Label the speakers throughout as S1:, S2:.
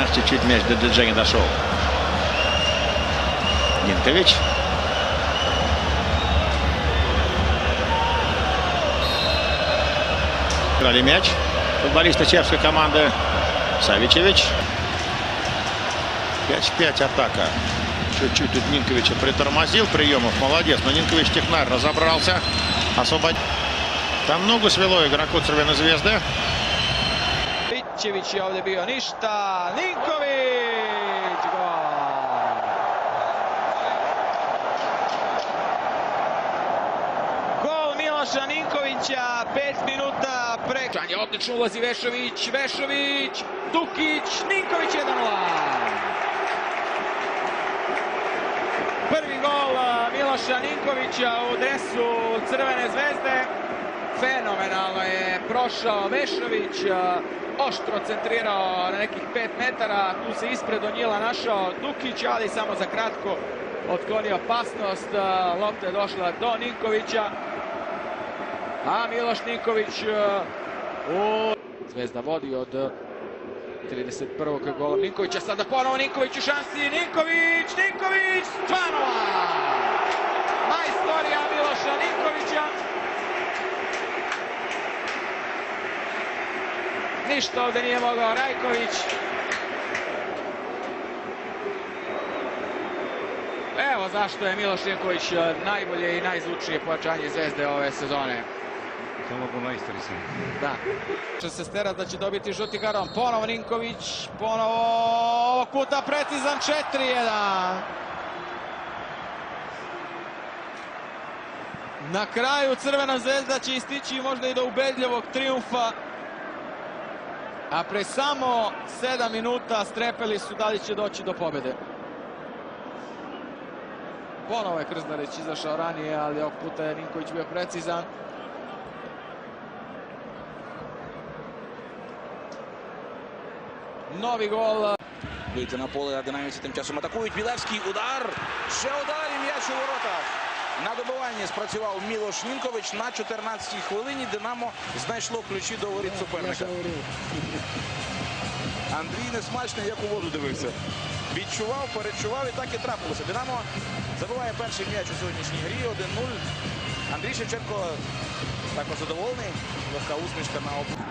S1: Сейчас чуть-чуть мяч до Дженни дошел. Нинкович. Играли мяч. Футболисты чешской команды. Савичевич. 5-5 атака. Чуть-чуть тут Нинковича притормозил. Приемов молодец. Но Нинкович технарь разобрался. Освободил. Там ногу свело игроку Crvene Zvezde.
S2: Bičević je ovdje bio ništa. Ninković! Gol! Gol Miloša Ninkovića. 5 minuta pre. Odlično ulazi Vešović. Vešović. Dukić. Ninković 1-0. Prvi gol Miloša Ninkovića u dresu Crvene Zvezde. Fenomenalno je prošao Vešović, oštro centrirao na nekih 5 metara, tu se ispred Onjila našao Dukić, ali samo za kratko otklonio opasnost, lopta je došla do Ninkovića, a Miloš Ninković Zvezda vodi od 31. golom Ninkovića, sada ponovo Ninković u šansi, Ninković, 2-0! Majstorija Miloša Ninkovića. Ništa ovdje nije mogao Rajković. Evo zašto je Miloš Ninković najbolje i najzvučnije pojačanje Zvezde ove sezone.
S3: Samo po majstori sam.
S2: Da. Će se sterat da će dobiti žuti karon. Ponovo Ninković, ponovo ovog puta precizan 4-1. Na kraju Crvena Zvezda će istići možda i do ubedljivog trijumfa. A pre samo 7 minuta strepeli su da li će doći do pobjede. Ponovo je Krznarić izašao ranije, ali ovog puta je Ninković bio precizan. Новий гол.
S4: Вийти на поле, динамівці тим часом атакують. Білевський удар. Ще удар і м'яч у воротах. На добиванні спрацював Мілош Нінкович. На 14-й хвилині Динамо знайшло ключі до воріт суперника. Андрій несмачний, як у воду дивився. Відчував, перечував і так і трапилося. Динамо забиває перший м'яч у сьогоднішній грі. 1-0. Андрій Шевченко також задоволений. Легка усмішка на обличчі.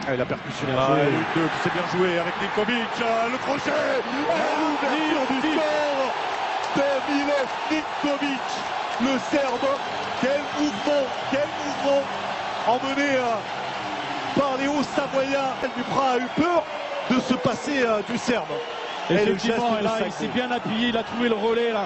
S3: Et la percussion qui s'est bien jouée avec Ninković, le crochet, l'ouverture du score de Miloš Ninković, le Serbe. Quel mouvement emmené par les Hauts-Savoyens. Duprat a eu peur de se passer du Serbe.
S5: Effectivement, et là, il s'est bien appuyé, il a trouvé le relais là.